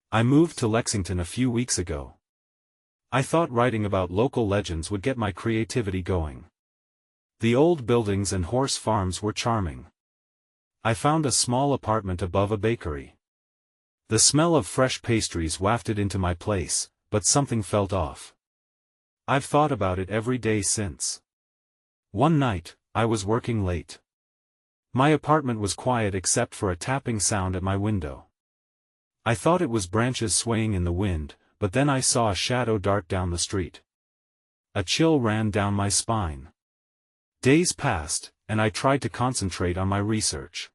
I moved to Lexington a few weeks ago. I thought writing about local legends would get my creativity going. The old buildings and horse farms were charming. I found a small apartment above a bakery. The smell of fresh pastries wafted into my place, but something felt off. I've thought about it every day since. One night, I was working late. My apartment was quiet except for a tapping sound at my window. I thought it was branches swaying in the wind, but then I saw a shadow dart down the street. A chill ran down my spine. Days passed, and I tried to concentrate on my research.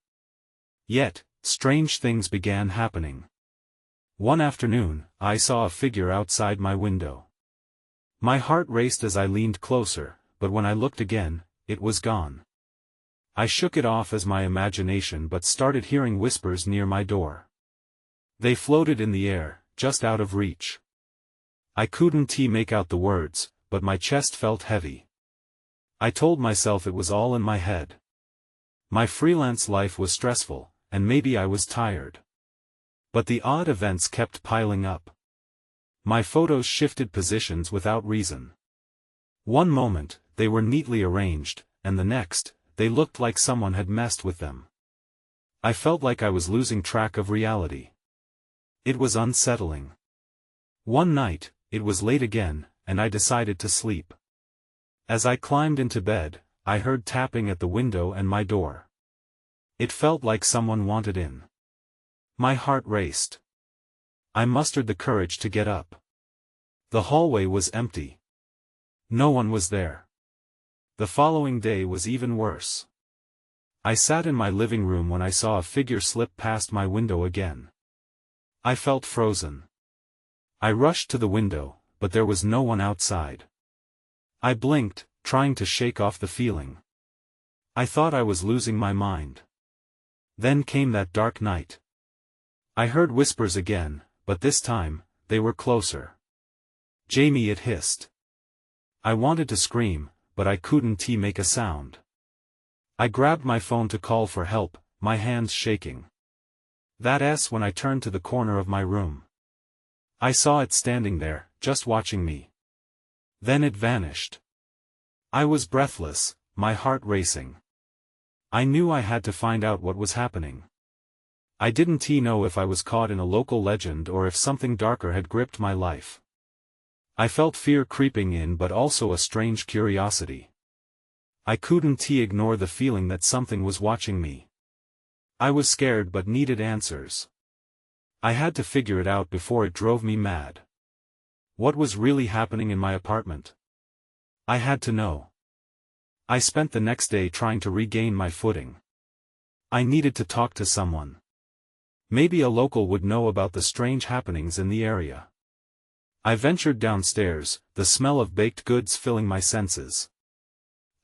Yet, strange things began happening. One afternoon, I saw a figure outside my window. My heart raced as I leaned closer, but when I looked again, it was gone. I shook it off as my imagination but started hearing whispers near my door. They floated in the air, just out of reach. I couldn't make out the words, but my chest felt heavy. I told myself it was all in my head. My freelance life was stressful, and maybe I was tired. But the odd events kept piling up. My photos shifted positions without reason. One moment, they were neatly arranged, and the next, they looked like someone had messed with them. I felt like I was losing track of reality. It was unsettling. One night, it was late again, and I decided to sleep. As I climbed into bed, I heard tapping at the window and my door. It felt like someone wanted in. My heart raced. I mustered the courage to get up. The hallway was empty. No one was there. The following day was even worse. I sat in my living room when I saw a figure slip past my window again. I felt frozen. I rushed to the window, but there was no one outside. I blinked, trying to shake off the feeling. I thought I was losing my mind. Then came that dark night. I heard whispers again, but this time, they were closer. "Jamie," it hissed. I wanted to scream, but I couldn't make a sound. I grabbed my phone to call for help, my hands shaking. That's when I turned to the corner of my room. I saw it standing there, just watching me. Then it vanished. I was breathless, my heart racing. I knew I had to find out what was happening. I didn't know if I was caught in a local legend or if something darker had gripped my life. I felt fear creeping in but also a strange curiosity. I couldn't ignore the feeling that something was watching me. I was scared but needed answers. I had to figure it out before it drove me mad. What was really happening in my apartment? I had to know. I spent the next day trying to regain my footing. I needed to talk to someone. Maybe a local would know about the strange happenings in the area. I ventured downstairs, the smell of baked goods filling my senses.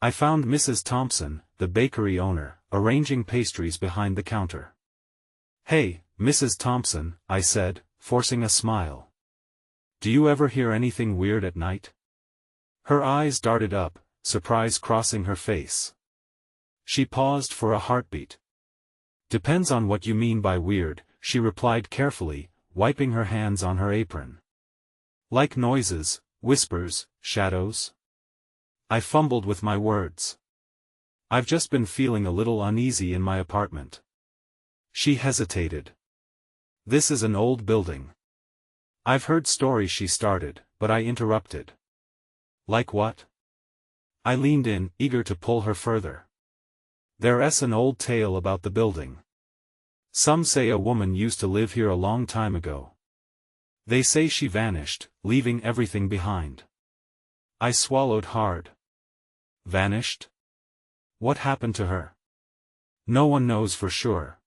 I found Mrs. Thompson, the bakery owner, arranging pastries behind the counter. "Hey, Mrs. Thompson," I said, forcing a smile. "Do you ever hear anything weird at night?" Her eyes darted up, surprise crossing her face. She paused for a heartbeat. "Depends on what you mean by weird," she replied carefully, wiping her hands on her apron. "Like noises, whispers, shadows?" I fumbled with my words. "I've just been feeling a little uneasy in my apartment." She hesitated. "This is an old building." "I've heard stories," she started, but I interrupted. "Like what?" I leaned in, eager to pull her further. "There's an old tale about the building. Some say a woman used to live here a long time ago. They say she vanished, leaving everything behind." I swallowed hard. Vanished? What happened to her? No one knows for sure.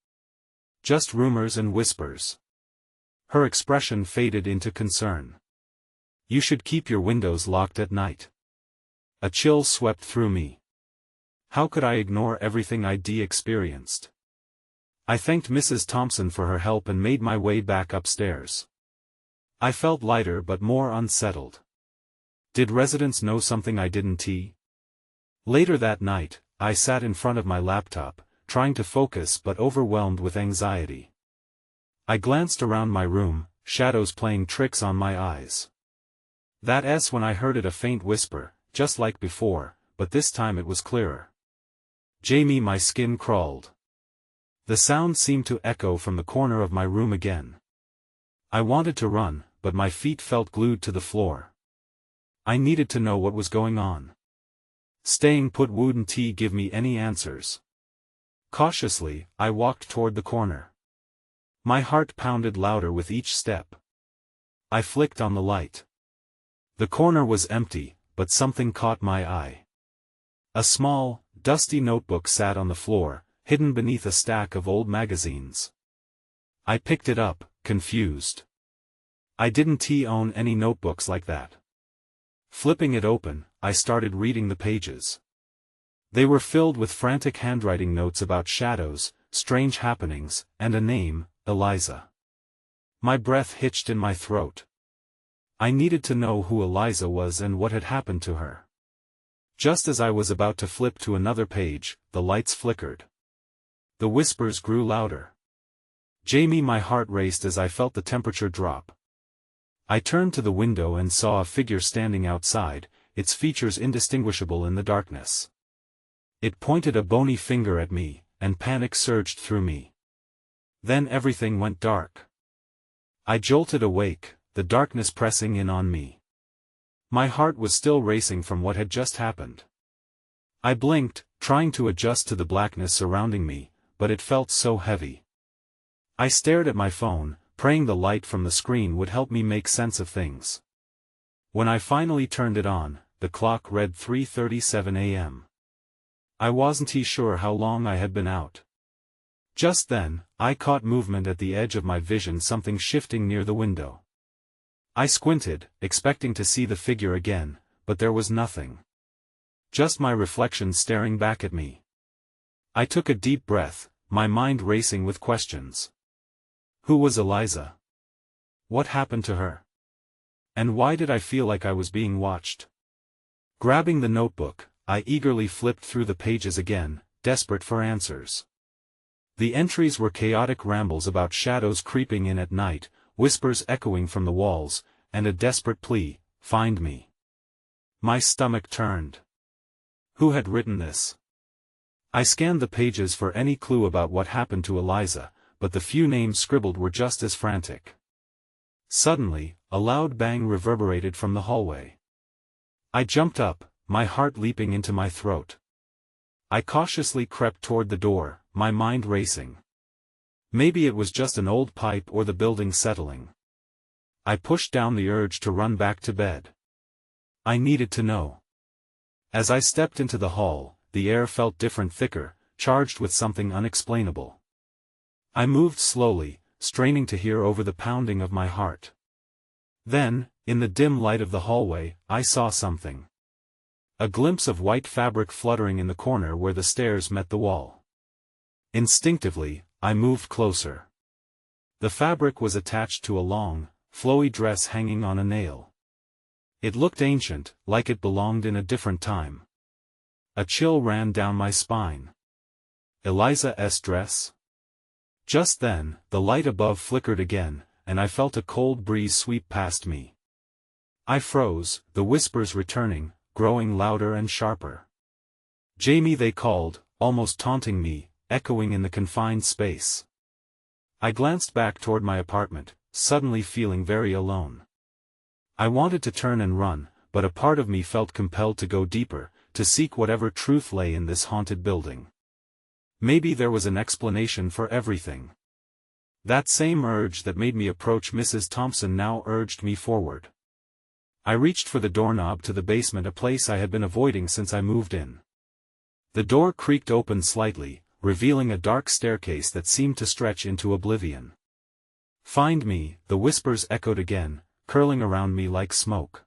Just rumors and whispers. Her expression faded into concern. "You should keep your windows locked at night." A chill swept through me. How could I ignore everything I'd experienced? I thanked Mrs. Thompson for her help and made my way back upstairs. I felt lighter but more unsettled. Did residents know something I didn't? Later that night, I sat in front of my laptop, trying to focus but overwhelmed with anxiety. I glanced around my room, shadows playing tricks on my eyes. That S when I heard it, a faint whisper, just like before, but this time it was clearer. Jamie, my skin crawled. The sound seemed to echo from the corner of my room again. I wanted to run, but my feet felt glued to the floor. I needed to know what was going on. Staying put wouldn't give me any answers. Cautiously, I walked toward the corner. My heart pounded louder with each step. I flicked on the light. The corner was empty, but something caught my eye. A small, dusty notebook sat on the floor, hidden beneath a stack of old magazines. I picked it up, confused. I didn't own any notebooks like that. Flipping it open, I started reading the pages. They were filled with frantic handwriting notes about shadows, strange happenings, and a name, Eliza. My breath hitched in my throat. I needed to know who Eliza was and what had happened to her. Just as I was about to flip to another page, the lights flickered. The whispers grew louder. Jamie, my heart raced as I felt the temperature drop. I turned to the window and saw a figure standing outside, its features indistinguishable in the darkness. It pointed a bony finger at me, and panic surged through me. Then everything went dark. I jolted awake, the darkness pressing in on me. My heart was still racing from what had just happened. I blinked, trying to adjust to the blackness surrounding me, but it felt so heavy. I stared at my phone, praying the light from the screen would help me make sense of things. When I finally turned it on, the clock read 3:37 a.m. I wasn't sure how long I had been out. Just then, I caught movement at the edge of my vision, something shifting near the window. I squinted, expecting to see the figure again, but there was nothing. Just my reflection staring back at me. I took a deep breath, my mind racing with questions. Who was Eliza? What happened to her? And why did I feel like I was being watched? Grabbing the notebook, I eagerly flipped through the pages again, desperate for answers. The entries were chaotic rambles about shadows creeping in at night, whispers echoing from the walls, and a desperate plea, find me. My stomach turned. Who had written this? I scanned the pages for any clue about what happened to Eliza, but the few names scribbled were just as frantic. Suddenly, a loud bang reverberated from the hallway. I jumped up, my heart leaping into my throat. I cautiously crept toward the door, my mind racing. Maybe it was just an old pipe or the building settling. I pushed down the urge to run back to bed. I needed to know. As I stepped into the hall, the air felt different, thicker, charged with something unexplainable. I moved slowly, straining to hear over the pounding of my heart. Then, in the dim light of the hallway, I saw something. A glimpse of white fabric fluttering in the corner where the stairs met the wall. Instinctively, I moved closer. The fabric was attached to a long, flowy dress hanging on a nail. It looked ancient, like it belonged in a different time. A chill ran down my spine. Eliza's dress? Just then, the light above flickered again, and I felt a cold breeze sweep past me. I froze, the whispers returning, growing louder and sharper. Jamie, they called, almost taunting me, echoing in the confined space. I glanced back toward my apartment, suddenly feeling very alone. I wanted to turn and run, but a part of me felt compelled to go deeper, to seek whatever truth lay in this haunted building. Maybe there was an explanation for everything. That same urge that made me approach Mrs. Thompson now urged me forward. I reached for the doorknob to the basement, a place I had been avoiding since I moved in. The door creaked open slightly, revealing a dark staircase that seemed to stretch into oblivion. Find me, the whispers echoed again, curling around me like smoke.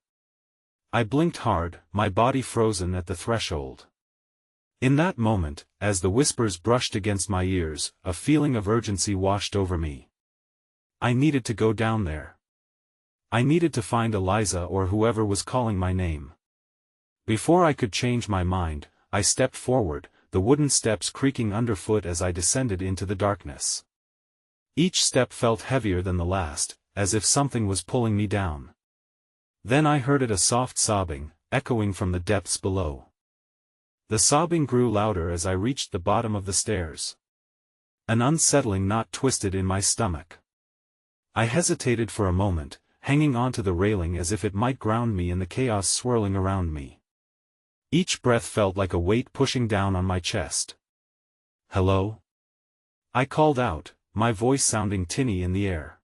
I blinked hard, my body frozen at the threshold. In that moment, as the whispers brushed against my ears, a feeling of urgency washed over me. I needed to go down there. I needed to find Eliza or whoever was calling my name. Before I could change my mind, I stepped forward, the wooden steps creaking underfoot as I descended into the darkness. Each step felt heavier than the last, as if something was pulling me down. Then I heard a soft sobbing, echoing from the depths below. The sobbing grew louder as I reached the bottom of the stairs. An unsettling knot twisted in my stomach. I hesitated for a moment, hanging onto the railing as if it might ground me in the chaos swirling around me. Each breath felt like a weight pushing down on my chest. "Hello?" I called out, my voice sounding tinny in the air.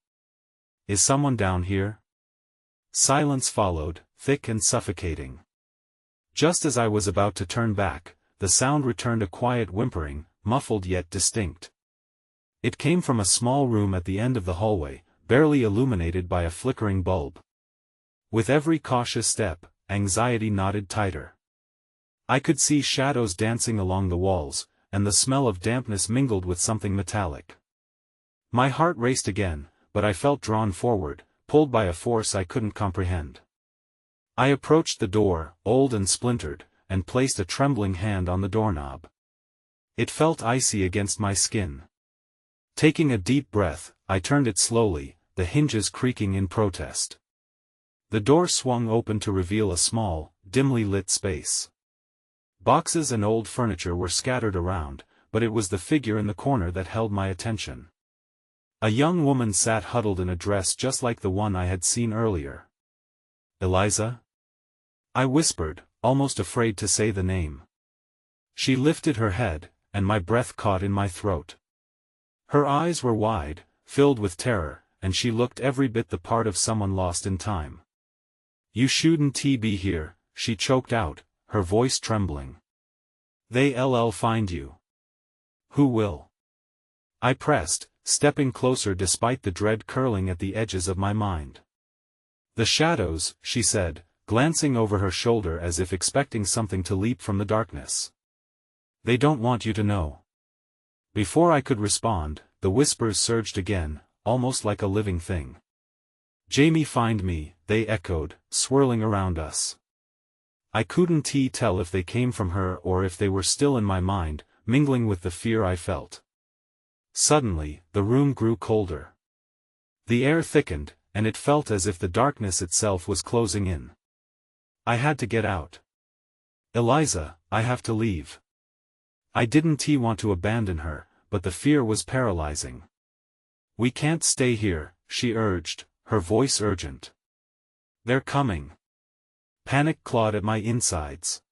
"Is someone down here?" Silence followed, thick and suffocating. Just as I was about to turn back, the sound returned, a quiet whimpering, muffled yet distinct. It came from a small room at the end of the hallway, barely illuminated by a flickering bulb. With every cautious step, anxiety knotted tighter. I could see shadows dancing along the walls, and the smell of dampness mingled with something metallic. My heart raced again, but I felt drawn forward, pulled by a force I couldn't comprehend. I approached the door, old and splintered, and placed a trembling hand on the doorknob. It felt icy against my skin. Taking a deep breath, I turned it slowly, the hinges creaking in protest. The door swung open to reveal a small, dimly lit space. Boxes and old furniture were scattered around, but it was the figure in the corner that held my attention. A young woman sat huddled in a dress just like the one I had seen earlier. "Eliza?" I whispered, almost afraid to say the name. She lifted her head, and my breath caught in my throat. Her eyes were wide, filled with terror, and she looked every bit the part of someone lost in time. "You shouldn't be here," she choked out, her voice trembling. "They'll find you." "Who will?" I pressed, stepping closer despite the dread curling at the edges of my mind. "The shadows," she said, glancing over her shoulder as if expecting something to leap from the darkness. "They don't want you to know." Before I could respond, the whispers surged again, almost like a living thing. "Jamie, find me," they echoed, swirling around us. I couldn't tell if they came from her or if they were still in my mind, mingling with the fear I felt. Suddenly, the room grew colder. The air thickened, and it felt as if the darkness itself was closing in. I had to get out. "Eliza, I have to leave." I didn't want to abandon her, but the fear was paralyzing. "We can't stay here," she urged, her voice urgent. "They're coming." Panic clawed at my insides.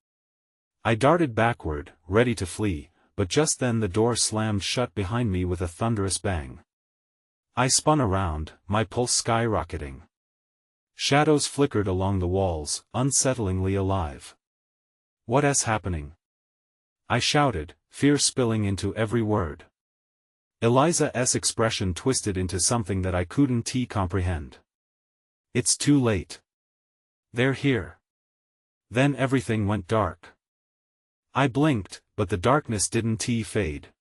I darted backward, ready to flee, but just then the door slammed shut behind me with a thunderous bang. I spun around, my pulse skyrocketing. Shadows flickered along the walls, unsettlingly alive. "What is happening?" I shouted, fear spilling into every word. Eliza's expression twisted into something that I couldn't comprehend. "It's too late. They're here." Then everything went dark. I blinked, but the darkness didn't fade.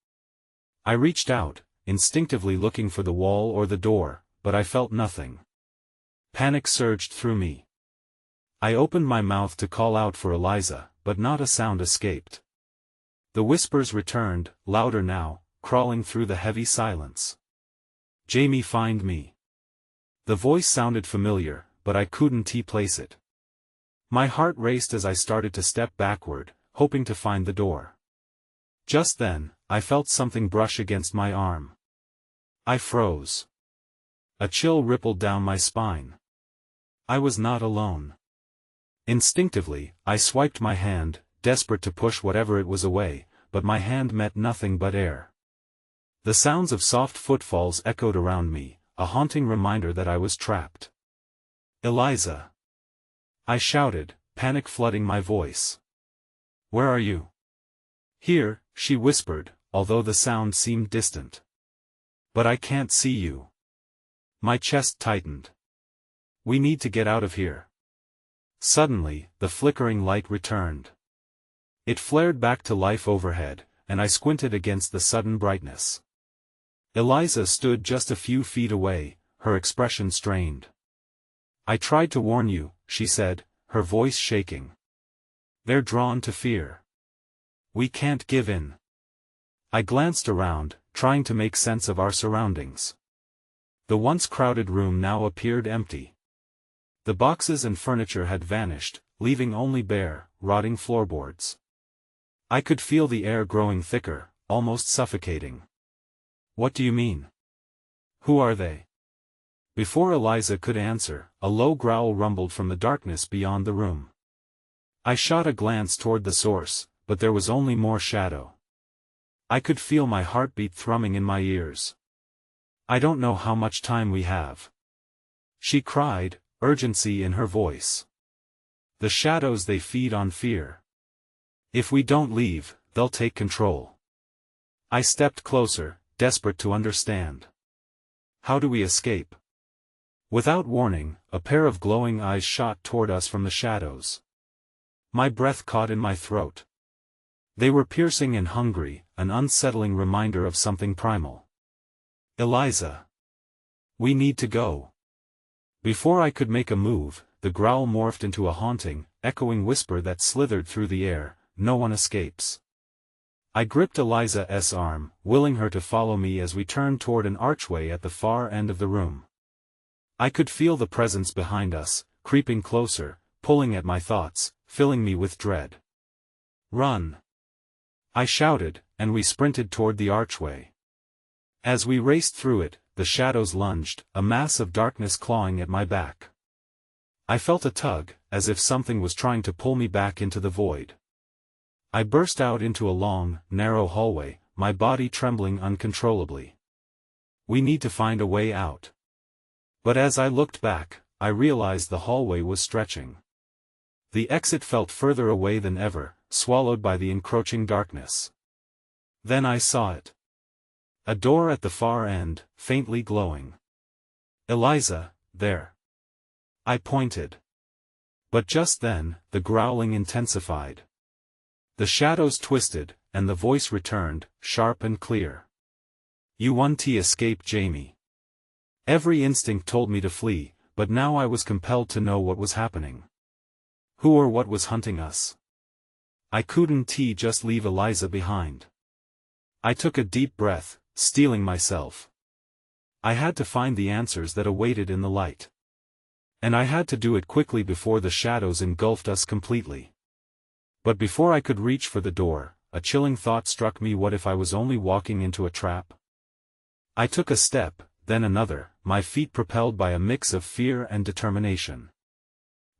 I reached out, instinctively looking for the wall or the door, but I felt nothing. Panic surged through me. I opened my mouth to call out for Eliza, but not a sound escaped. The whispers returned, louder now, crawling through the heavy silence. "Jamie, find me." The voice sounded familiar, but I couldn't place it. My heart raced as I started to step backward, hoping to find the door. Just then, I felt something brush against my arm. I froze. A chill rippled down my spine. I was not alone. Instinctively, I swiped my hand, desperate to push whatever it was away, but my hand met nothing but air. The sounds of soft footfalls echoed around me, a haunting reminder that I was trapped. "Eliza!" I shouted, panic flooding my voice. "Where are you?" "Here," she whispered, although the sound seemed distant. "But I can't see you." My chest tightened. "We need to get out of here." Suddenly, the flickering light returned. It flared back to life overhead, and I squinted against the sudden brightness. Eliza stood just a few feet away, her expression strained. "I tried to warn you," she said, her voice shaking. "They're drawn to fear. We can't give in." I glanced around, trying to make sense of our surroundings. The once crowded room now appeared empty. The boxes and furniture had vanished, leaving only bare, rotting floorboards. I could feel the air growing thicker, almost suffocating. "What do you mean? Who are they?" Before Eliza could answer, a low growl rumbled from the darkness beyond the room. I shot a glance toward the source, but there was only more shadow. I could feel my heartbeat thrumming in my ears. "I don't know how much time we have," she cried, urgency in her voice. "The shadows, they feed on fear. If we don't leave, they'll take control." I stepped closer, desperate to understand. "How do we escape?" Without warning, a pair of glowing eyes shot toward us from the shadows. My breath caught in my throat. They were piercing and hungry, an unsettling reminder of something primal. "Eliza. We need to go." Before I could make a move, the growl morphed into a haunting, echoing whisper that slithered through the air, "No one escapes." I gripped Eliza's arm, willing her to follow me as we turned toward an archway at the far end of the room. I could feel the presence behind us, creeping closer, pulling at my thoughts, filling me with dread. "Run!" I shouted, and we sprinted toward the archway. As we raced through it, the shadows lunged, a mass of darkness clawing at my back. I felt a tug, as if something was trying to pull me back into the void. I burst out into a long, narrow hallway, my body trembling uncontrollably. "We need to find a way out." But as I looked back, I realized the hallway was stretching. The exit felt further away than ever, swallowed by the encroaching darkness. Then I saw it. A door at the far end, faintly glowing. "Eliza, there." I pointed. But just then, the growling intensified. The shadows twisted, and the voice returned, sharp and clear. "You want to escape, Jamie." Every instinct told me to flee, but now I was compelled to know what was happening. Who or what was hunting us? I couldn't just leave Eliza behind. I took a deep breath, steeling myself. I had to find the answers that awaited in the light. And I had to do it quickly before the shadows engulfed us completely. But before I could reach for the door, a chilling thought struck me: what if I was only walking into a trap? I took a step, then another, my feet propelled by a mix of fear and determination.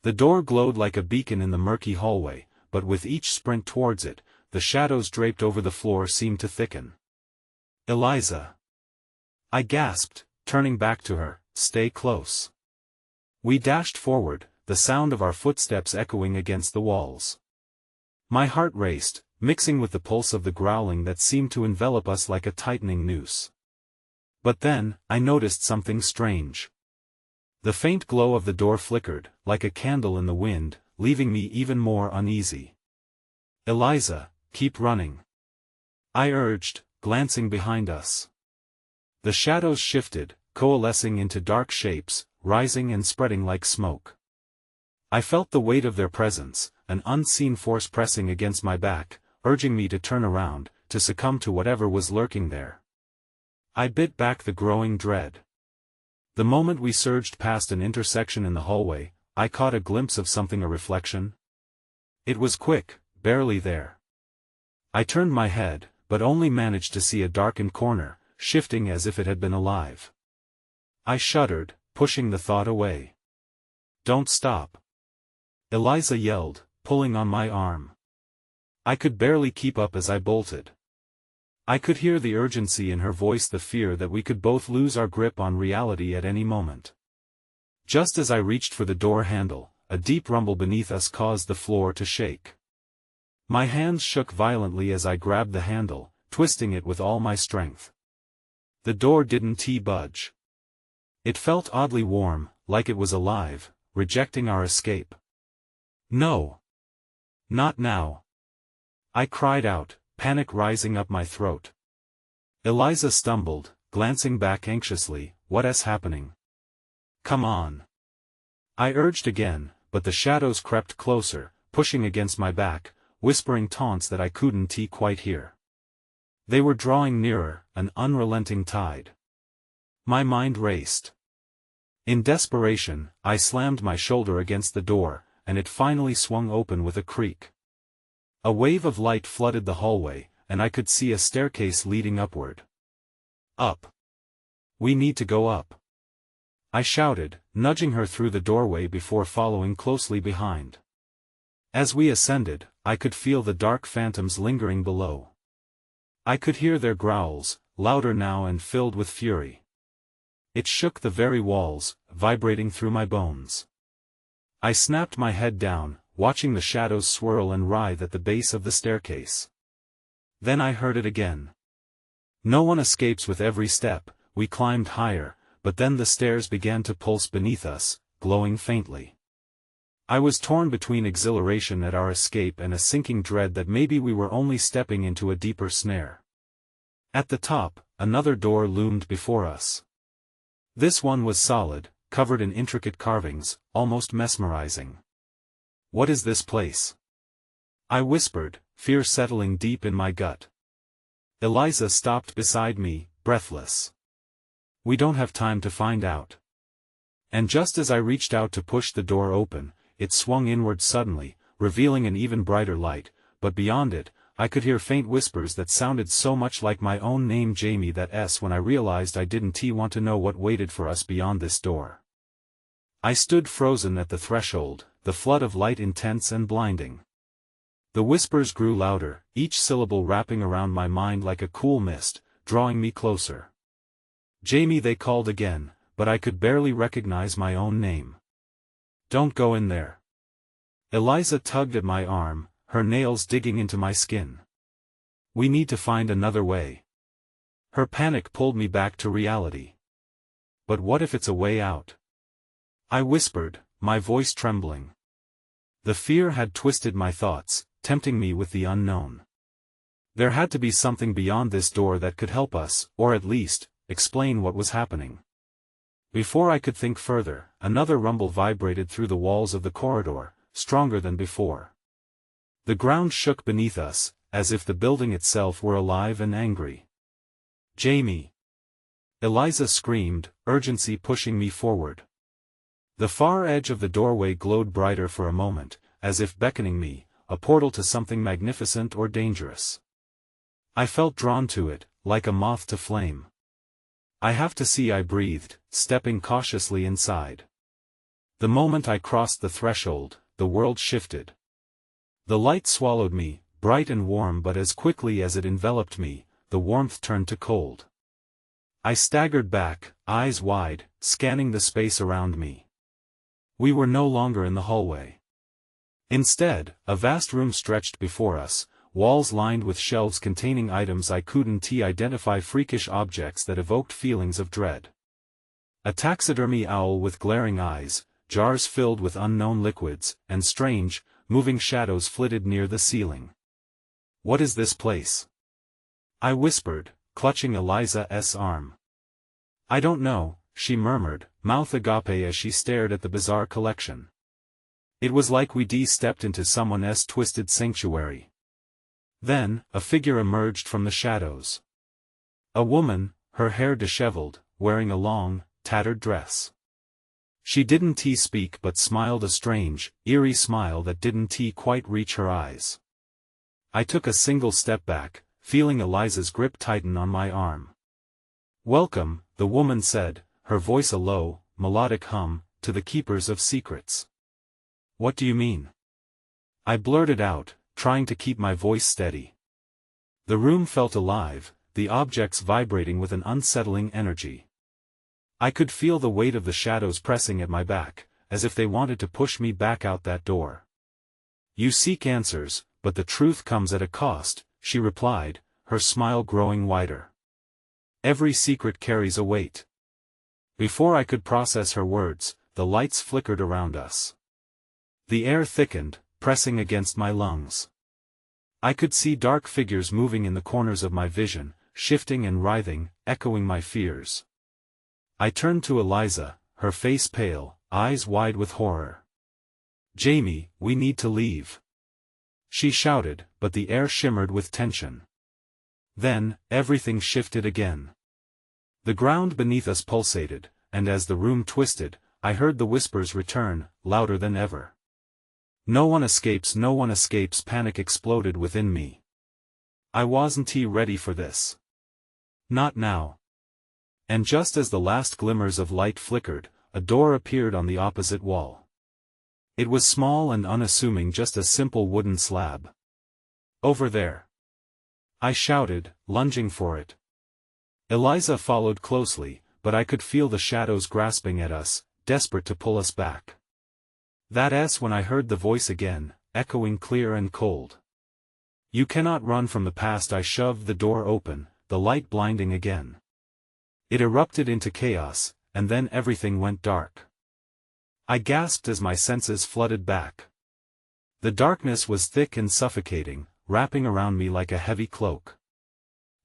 The door glowed like a beacon in the murky hallway, but with each sprint towards it, the shadows draped over the floor seemed to thicken. "Eliza!" I gasped, turning back to her, "Stay close." We dashed forward, the sound of our footsteps echoing against the walls. My heart raced, mixing with the pulse of the growling that seemed to envelop us like a tightening noose. But then, I noticed something strange. The faint glow of the door flickered, like a candle in the wind, leaving me even more uneasy. "Eliza, keep running," I urged, glancing behind us. The shadows shifted, coalescing into dark shapes, rising and spreading like smoke. I felt the weight of their presence, an unseen force pressing against my back, urging me to turn around, to succumb to whatever was lurking there. I bit back the growing dread. The moment we surged past an intersection in the hallway, I caught a glimpse of something, a reflection. It was quick, barely there. I turned my head, but only managed to see a darkened corner, shifting as if it had been alive. I shuddered, pushing the thought away. "Don't stop!" Eliza yelled, pulling on my arm. I could barely keep up as I bolted. I could hear the urgency in her voice, the fear that we could both lose our grip on reality at any moment. Just as I reached for the door handle, a deep rumble beneath us caused the floor to shake. My hands shook violently as I grabbed the handle, twisting it with all my strength. The door didn't budge. It felt oddly warm, like it was alive, rejecting our escape. "No! Not now!" I cried out, panic rising up my throat. Eliza stumbled, glancing back anxiously. "What's happening?" "Come on!" I urged again, but the shadows crept closer, pushing against my back, whispering taunts that I couldn't quite hear. They were drawing nearer, an unrelenting tide. My mind raced. In desperation, I slammed my shoulder against the door, and it finally swung open with a creak. A wave of light flooded the hallway, and I could see a staircase leading upward. Up. We need to go up. I shouted, nudging her through the doorway before following closely behind. As we ascended, I could feel the dark phantoms lingering below. I could hear their growls, louder now and filled with fury. It shook the very walls, vibrating through my bones. I snapped my head down, watching the shadows swirl and writhe at the base of the staircase. Then I heard it again. No one escapes with every step. We climbed higher, but then the stairs began to pulse beneath us, glowing faintly. I was torn between exhilaration at our escape and a sinking dread that maybe we were only stepping into a deeper snare. At the top, another door loomed before us. This one was solid, covered in intricate carvings, almost mesmerizing. What is this place? I whispered, fear settling deep in my gut. Eliza stopped beside me, breathless. We don't have time to find out. And just as I reached out to push the door open, it swung inward suddenly, revealing an even brighter light, but beyond it, I could hear faint whispers that sounded so much like my own name, Jamie, that when I realized I didn't want to know what waited for us beyond this door. I stood frozen at the threshold, the flood of light intense and blinding. The whispers grew louder, each syllable wrapping around my mind like a cool mist, drawing me closer. Jamie, they called again, but I could barely recognize my own name. Don't go in there. Eliza tugged at my arm, her nails digging into my skin. We need to find another way. Her panic pulled me back to reality. But what if it's a way out? I whispered, my voice trembling. The fear had twisted my thoughts, tempting me with the unknown. There had to be something beyond this door that could help us, or at least, explain what was happening. Before I could think further, another rumble vibrated through the walls of the corridor, stronger than before. The ground shook beneath us, as if the building itself were alive and angry. Jamie! Eliza screamed, urgency pushing me forward. The far edge of the doorway glowed brighter for a moment, as if beckoning me, a portal to something magnificent or dangerous. I felt drawn to it, like a moth to flame. I have to see, I breathed, stepping cautiously inside. The moment I crossed the threshold, the world shifted. The light swallowed me, bright and warm, but as quickly as it enveloped me, the warmth turned to cold. I staggered back, eyes wide, scanning the space around me. We were no longer in the hallway. Instead, a vast room stretched before us, walls lined with shelves containing items I couldn't identify, freakish objects that evoked feelings of dread. A taxidermy owl with glaring eyes, jars filled with unknown liquids, and strange, moving shadows flitted near the ceiling. What is this place? I whispered, clutching Eliza's arm. I don't know, she murmured, mouth agape as she stared at the bizarre collection. It was like we'd stepped into someone's twisted sanctuary. Then, a figure emerged from the shadows. A woman, her hair disheveled, wearing a long, tattered dress. She didn't speak but smiled, a strange, eerie smile that didn't quite reach her eyes. I took a single step back, feeling Eliza's grip tighten on my arm. Welcome, the woman said, her voice a low, melodic hum, to the keepers of secrets. What do you mean? I blurted out, trying to keep my voice steady. The room felt alive, the objects vibrating with an unsettling energy. I could feel the weight of the shadows pressing at my back, as if they wanted to push me back out that door. You seek answers, but the truth comes at a cost, she replied, her smile growing wider. Every secret carries a weight. Before I could process her words, the lights flickered around us. The air thickened, pressing against my lungs. I could see dark figures moving in the corners of my vision, shifting and writhing, echoing my fears. I turned to Eliza, her face pale, eyes wide with horror. Jamie, we need to leave. She shouted, but the air shimmered with tension. Then, everything shifted again. The ground beneath us pulsated, and as the room twisted, I heard the whispers return, louder than ever. No one escapes, no one escapes. Panic exploded within me. I wasn't ready for this. Not now. And just as the last glimmers of light flickered, a door appeared on the opposite wall. It was small and unassuming, just a simple wooden slab. Over there, I shouted, lunging for it. Eliza followed closely, but I could feel the shadows grasping at us, desperate to pull us back. That's when I heard the voice again, echoing clear and cold. You cannot run from the past. I shoved the door open, the light blinding again. It erupted into chaos, and then everything went dark. I gasped as my senses flooded back. The darkness was thick and suffocating, wrapping around me like a heavy cloak.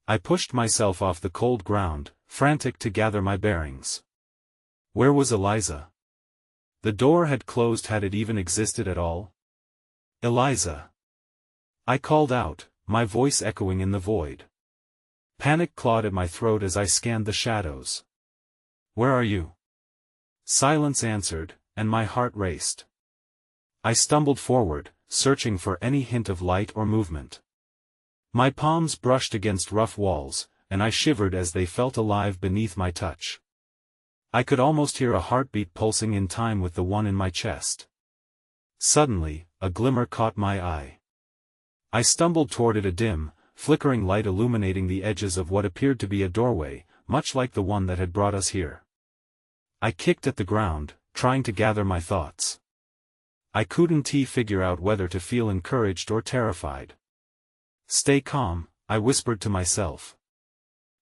I pushed myself off the cold ground, frantic to gather my bearings. Where was Eliza? The door had closed. Had it even existed at all? Eliza! I called out, my voice echoing in the void. Panic clawed at my throat as I scanned the shadows. Where are you? Silence answered, and my heart raced. I stumbled forward, searching for any hint of light or movement. My palms brushed against rough walls, and I shivered as they felt alive beneath my touch. I could almost hear a heartbeat pulsing in time with the one in my chest. Suddenly, a glimmer caught my eye. I stumbled toward it, a dim, flickering light illuminating the edges of what appeared to be a doorway, much like the one that had brought us here. I kicked at the ground, trying to gather my thoughts. I couldn't figure out whether to feel encouraged or terrified. Stay calm, I whispered to myself.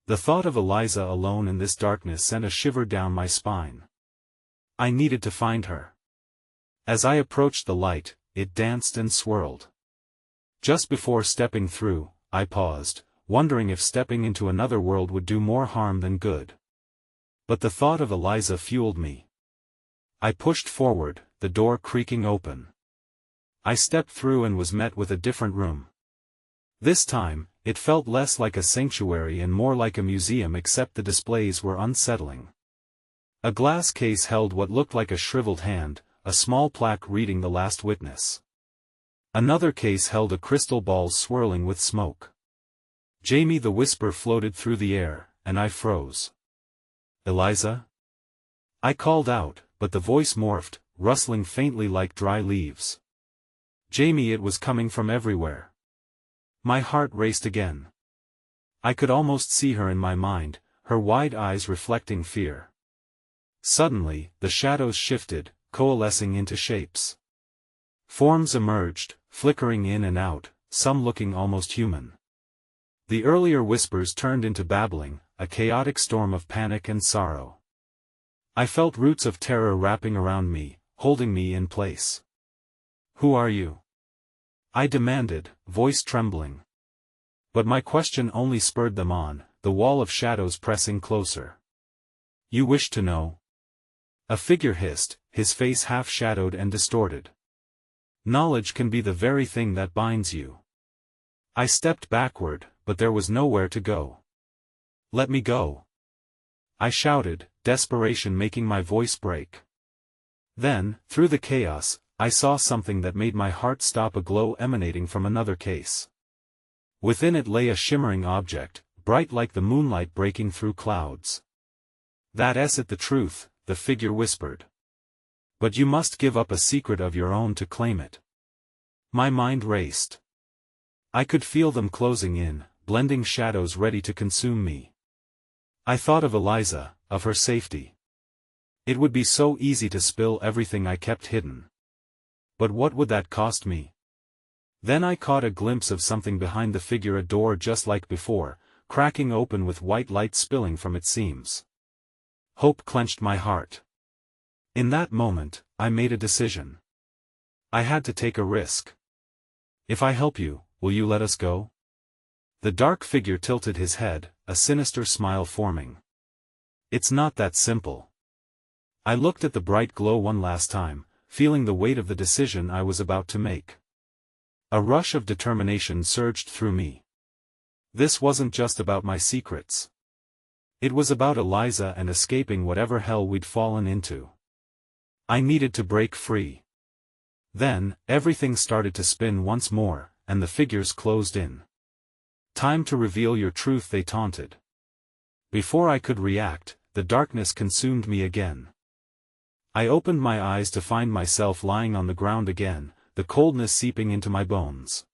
The thought of Eliza alone in this darkness sent a shiver down my spine. I needed to find her. As I approached the light, it danced and swirled. Just before stepping through, I paused, wondering if stepping into another world would do more harm than good. But the thought of Eliza fueled me. I pushed forward, the door creaking open. I stepped through and was met with a different room. This time, it felt less like a sanctuary and more like a museum, except the displays were unsettling. A glass case held what looked like a shriveled hand, a small plaque reading "The Last Witness." Another case held a crystal ball swirling with smoke. Jamie, the whisper floated through the air, and I froze. Eliza? I called out, but the voice morphed, rustling faintly like dry leaves. Jamie, it was coming from everywhere. My heart raced again. I could almost see her in my mind, her wide eyes reflecting fear. Suddenly, the shadows shifted, coalescing into shapes. Forms emerged, flickering in and out, some looking almost human. The earlier whispers turned into babbling, a chaotic storm of panic and sorrow. I felt roots of terror wrapping around me, holding me in place. Who are you? I demanded, voice trembling. But my question only spurred them on, the wall of shadows pressing closer. You wish to know? A figure hissed, his face half-shadowed and distorted. Knowledge can be the very thing that binds you. I stepped backward, but there was nowhere to go. Let me go. I shouted, desperation making my voice break. Then, through the chaos, I saw something that made my heart stop, a glow emanating from another case. Within it lay a shimmering object, bright like the moonlight breaking through clouds. That's it, the truth, the figure whispered. But you must give up a secret of your own to claim it. My mind raced. I could feel them closing in, blending shadows ready to consume me. I thought of Eliza, of her safety. It would be so easy to spill everything I kept hidden. But what would that cost me? Then I caught a glimpse of something behind the figure, a door just like before, cracking open with white light spilling from its seams. Hope clenched my heart. In that moment, I made a decision. I had to take a risk. If I help you, will you let us go? The dark figure tilted his head, a sinister smile forming. It's not that simple. I looked at the bright glow one last time, feeling the weight of the decision I was about to make. A rush of determination surged through me. This wasn't just about my secrets. It was about Eliza and escaping whatever hell we'd fallen into. I needed to break free. Then, everything started to spin once more, and the figures closed in. "Time to reveal your truth," they taunted. Before I could react, the darkness consumed me again. I opened my eyes to find myself lying on the ground again, the coldness seeping into my bones.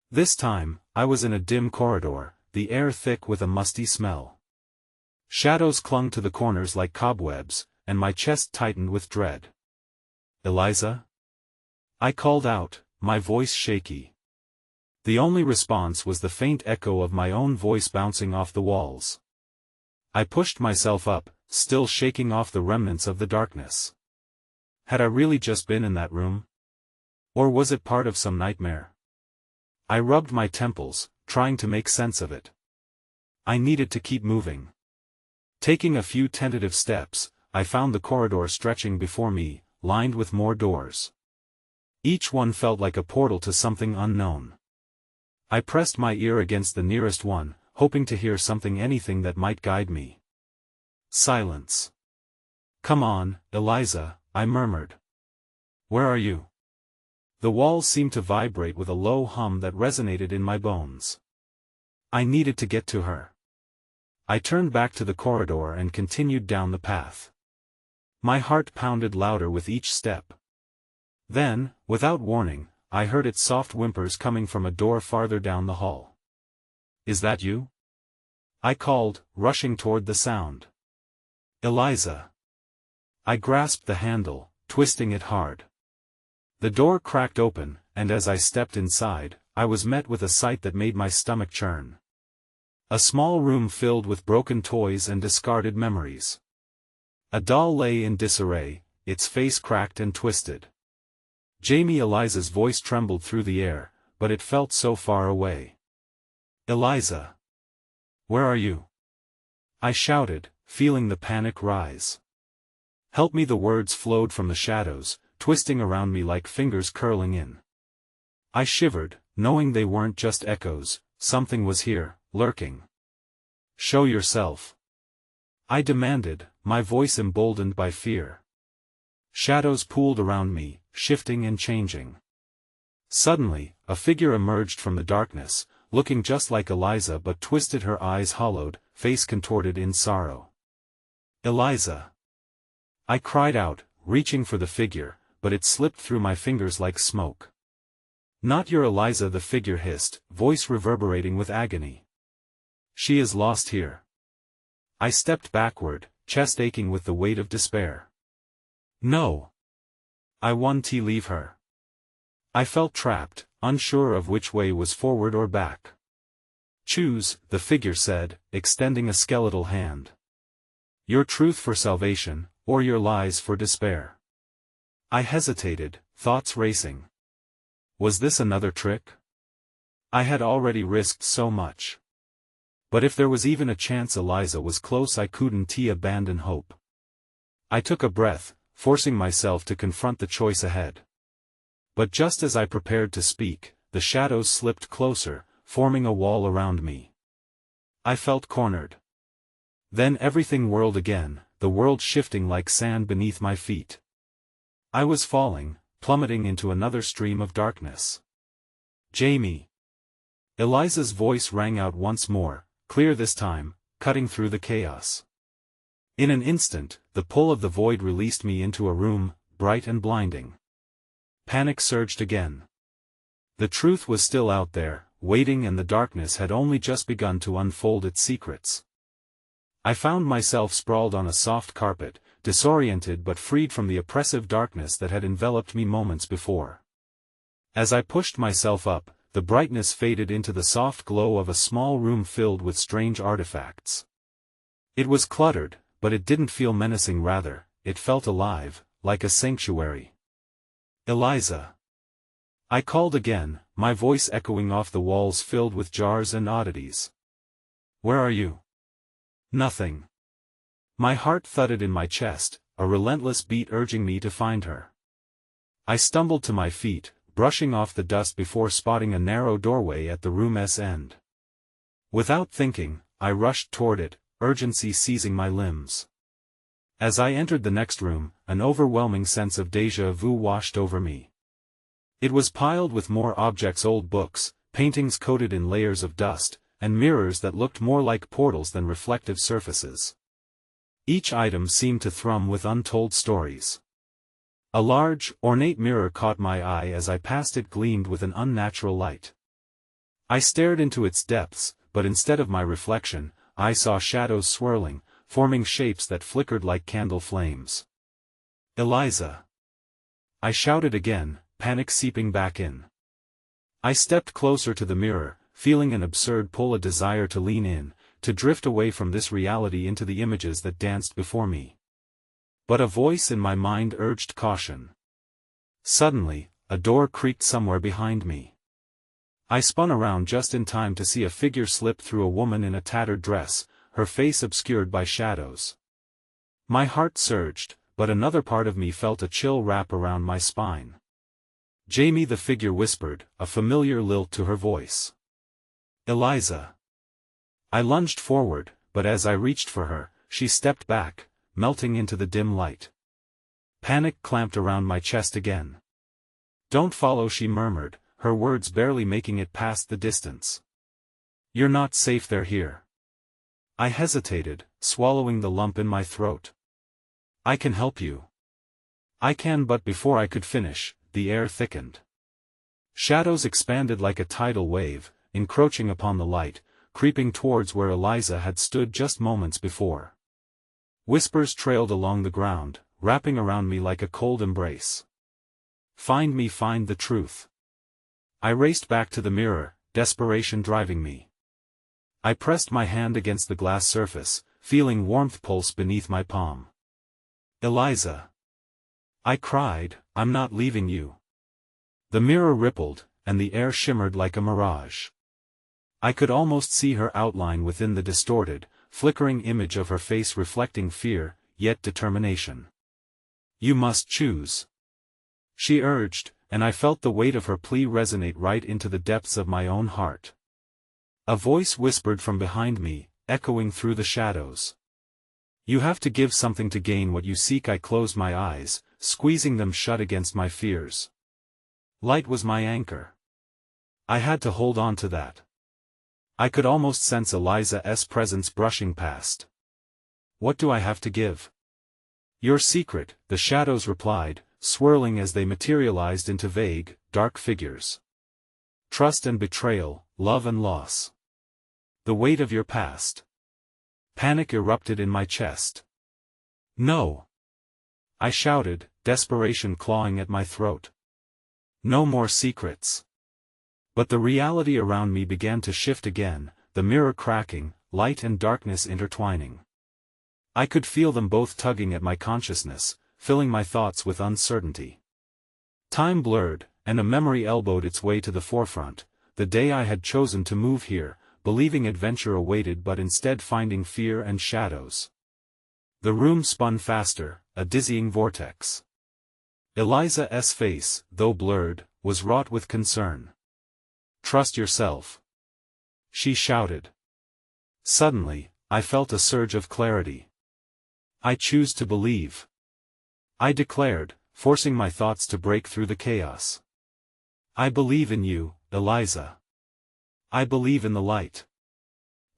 This time, I was in a dim corridor, the air thick with a musty smell. Shadows clung to the corners like cobwebs, and my chest tightened with dread. "Eliza?" I called out, my voice shaky. The only response was the faint echo of my own voice bouncing off the walls. I pushed myself up, still shaking off the remnants of the darkness. Had I really just been in that room? Or was it part of some nightmare? I rubbed my temples, trying to make sense of it. I needed to keep moving. Taking a few tentative steps, I found the corridor stretching before me, lined with more doors. Each one felt like a portal to something unknown. I pressed my ear against the nearest one, hoping to hear anything that might guide me. Silence. "Come on, Eliza," I murmured. "Where are you?" The walls seemed to vibrate with a low hum that resonated in my bones. I needed to get to her. I turned back to the corridor and continued down the path. My heart pounded louder with each step. Then, without warning, I heard its soft whimpers coming from a door farther down the hall. "Is that you?" I called, rushing toward the sound. "Eliza." I grasped the handle, twisting it hard. The door cracked open, and as I stepped inside, I was met with a sight that made my stomach churn. A small room filled with broken toys and discarded memories. A doll lay in disarray, its face cracked and twisted. Jamie Eliza's voice trembled through the air, but it felt so far away. "Eliza. Where are you?" I shouted, feeling the panic rise. "Help me!" The words flowed from the shadows, twisting around me like fingers curling in. I shivered, knowing they weren't just echoes, something was here, lurking. "Show yourself," I demanded, my voice emboldened by fear. Shadows pooled around me, shifting and changing. Suddenly, a figure emerged from the darkness, looking just like Eliza but twisted, her eyes hollowed, face contorted in sorrow. "Eliza!" I cried out, reaching for the figure, but it slipped through my fingers like smoke. "Not your Eliza," the figure hissed, voice reverberating with agony. "She is lost here." I stepped backward, chest aching with the weight of despair. "No. I want to leave her." I felt trapped, unsure of which way was forward or back. "Choose," the figure said, extending a skeletal hand. "Your truth for salvation, or your lies for despair." I hesitated, thoughts racing. Was this another trick? I had already risked so much. But if there was even a chance Eliza was close, I couldn't abandon hope. I took a breath, forcing myself to confront the choice ahead. But just as I prepared to speak, the shadows slipped closer, forming a wall around me. I felt cornered. Then everything whirled again, the world shifting like sand beneath my feet. I was falling, plummeting into another stream of darkness. "Jamie!" Eliza's voice rang out once more, clear this time, cutting through the chaos. In an instant, the pull of the void released me into a room, bright and blinding. Panic surged again. The truth was still out there, waiting, and the darkness had only just begun to unfold its secrets. I found myself sprawled on a soft carpet, disoriented but freed from the oppressive darkness that had enveloped me moments before. As I pushed myself up, the brightness faded into the soft glow of a small room filled with strange artifacts. It was cluttered, but it didn't feel menacing, rather, it felt alive, like a sanctuary. "Eliza!" I called again, my voice echoing off the walls filled with jars and oddities. "Where are you?" "Nothing." My heart thudded in my chest, a relentless beat urging me to find her. I stumbled to my feet, brushing off the dust before spotting a narrow doorway at the room's end. Without thinking, I rushed toward it, urgency seizing my limbs. As I entered the next room, an overwhelming sense of déjà vu washed over me. It was piled with more objects, old books, paintings coated in layers of dust, and mirrors that looked more like portals than reflective surfaces. Each item seemed to thrum with untold stories. A large, ornate mirror caught my eye as I passed it, gleamed with an unnatural light. I stared into its depths, but instead of my reflection, I saw shadows swirling, forming shapes that flickered like candle flames. "Eliza!" I shouted again, panic seeping back in. I stepped closer to the mirror, feeling an absurd pull, a desire to lean in, to drift away from this reality into the images that danced before me. But a voice in my mind urged caution. Suddenly, a door creaked somewhere behind me. I spun around just in time to see a figure slip through, a woman in a tattered dress, her face obscured by shadows. My heart surged, but another part of me felt a chill wrap around my spine. "Jamie," the figure whispered, a familiar lilt to her voice. "Eliza." I lunged forward, but as I reached for her, she stepped back, melting into the dim light. Panic clamped around my chest again. "Don't follow," she murmured, her words barely making it past the distance. "You're not safe there here." I hesitated, swallowing the lump in my throat. "I can help you." "I can," but before I could finish, the air thickened. Shadows expanded like a tidal wave, encroaching upon the light, creeping towards where Eliza had stood just moments before. Whispers trailed along the ground, wrapping around me like a cold embrace. "Find me, find the truth." I raced back to the mirror, desperation driving me. I pressed my hand against the glass surface, feeling warmth pulse beneath my palm. "Eliza!" I cried, "I'm not leaving you." The mirror rippled, and the air shimmered like a mirage. I could almost see her outline within the distorted, flickering image of her face, reflecting fear, yet determination. "You must choose," she urged, and I felt the weight of her plea resonate right into the depths of my own heart. A voice whispered from behind me, echoing through the shadows. "You have to give something to gain what you seek." I closed my eyes, squeezing them shut against my fears. Light was my anchor. I had to hold on to that. I could almost sense Eliza's presence brushing past. "What do I have to give?" "Your secret," the shadows replied, swirling as they materialized into vague, dark figures. "Trust and betrayal, love and loss. The weight of your past." Panic erupted in my chest. "No!" I shouted, desperation clawing at my throat. "No more secrets." But the reality around me began to shift again, the mirror cracking, light and darkness intertwining. I could feel them both tugging at my consciousness, filling my thoughts with uncertainty. Time blurred, and a memory elbowed its way to the forefront, the day I had chosen to move here, believing adventure awaited but instead finding fear and shadows. The room spun faster, a dizzying vortex. Eliza's face, though blurred, was wrought with concern. "Trust yourself," she shouted. Suddenly, I felt a surge of clarity. "I choose to believe," I declared, forcing my thoughts to break through the chaos. "I believe in you, Eliza. I believe in the light."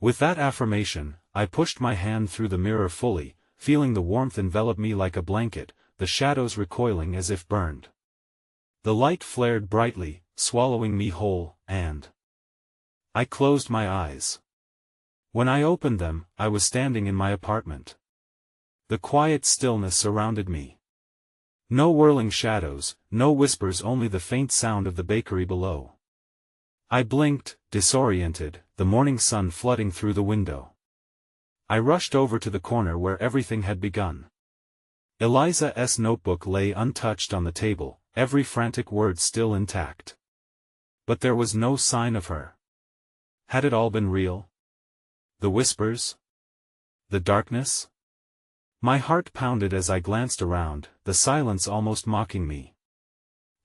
With that affirmation, I pushed my hand through the mirror fully, feeling the warmth envelop me like a blanket, the shadows recoiling as if burned. The light flared brightly, swallowing me whole, and I closed my eyes. When I opened them, I was standing in my apartment. The quiet stillness surrounded me. No whirling shadows, no whispers, only the faint sound of the bakery below. I blinked, disoriented, the morning sun flooding through the window. I rushed over to the corner where everything had begun. Eliza's notebook lay untouched on the table, every frantic word still intact. But there was no sign of her. Had it all been real? The whispers? The darkness? My heart pounded as I glanced around, the silence almost mocking me.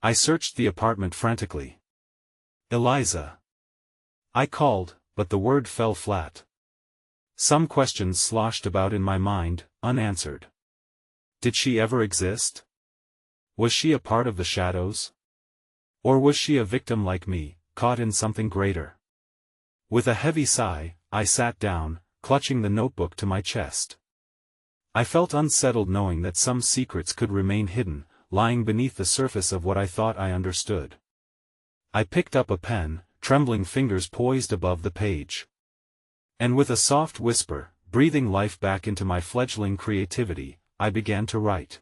I searched the apartment frantically. "Eliza!" I called, but the word fell flat. Some questions sloshed about in my mind, unanswered. Did she ever exist? Was she a part of the shadows? Or was she a victim like me, caught in something greater? With a heavy sigh, I sat down, clutching the notebook to my chest. I felt unsettled knowing that some secrets could remain hidden, lying beneath the surface of what I thought I understood. I picked up a pen, trembling fingers poised above the page. And with a soft whisper, breathing life back into my fledgling creativity, I began to write.